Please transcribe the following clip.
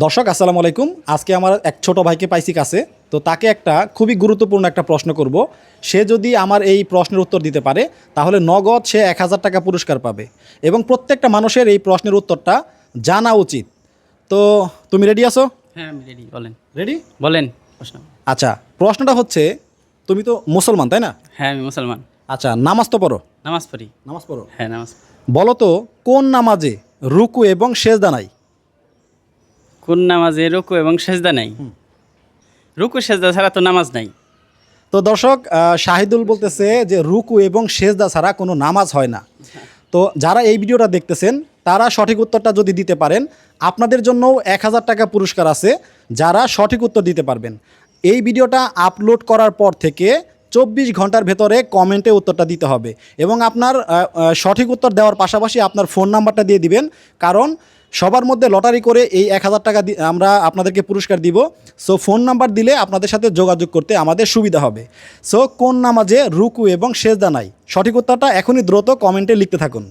দর্শক আসসালামু আলাইকুম। আজকে আমার এক ছোট ভাইকে পাইছি কাছে, তো তাকে একটা খুবই গুরুত্বপূর্ণ একটা প্রশ্ন করব। সে যদি আমার এই প্রশ্নের উত্তর দিতে পারে তাহলে নগদ সে 1000 টাকা পুরস্কার পাবে এবং প্রত্যেকটা মানুষের এই প্রশ্নের উত্তরটা জানা উচিত। তো তুমি রেডি আছো? হ্যাঁ আমি রেডি, বলেন। রেডি? বলেন প্রশ্ন। আচ্ছা, প্রশ্নটা হচ্ছে, তুমি তো মুসলমান তাই না? হ্যাঁ আমি মুসলমান। আচ্ছা, নামাজ তো পড়ো? নামাজ পড়ি। নামাজ পড়ো। হ্যাঁ নামাজ। বলো তো কোন নামাজে রুকু এবং সেজদা নাই? কোন নামাজে রুকু এবং সেজদা নাই? রুকু সেজদা ছাড়া তো নামাজ নাই। তো দর্শক, শাহিদুল বলতেছে যে রুকু এবং সেজদা ছাড়া কোনো নামাজ হয় না। তো যারা এই ভিডিওটা দেখতেছেন তারা সঠিক উত্তরটা যদি দিতে পারেন, আপনাদের জন্যও 1000 টাকা পুরস্কার আছে যারা সঠিক উত্তর দিতে পারবেন। এই ভিডিওটা আপলোড করার পর থেকে 24 ঘন্টার ভেতরে কমেন্টে উত্তরটা দিতে হবে এবং আপনার সঠিক উত্তর দেওয়ার পাশাপাশি আপনার ফোন নাম্বারটা দিয়ে দিবেন, কারণ সবার মধ্যে লটারি করে এই 1000 টাকা আমরা আপনাদেরকে পুরস্কার দিব। সো ফোন নাম্বার দিলে আপনাদের সাথে যোগাযোগ করতে আমাদের সুবিধা হবে। সো কোন নামাজে রুকু এবং সেজদা নাই, সঠিক উত্তরটা এখনই দ্রুত কমেন্টে লিখতে থাকুন।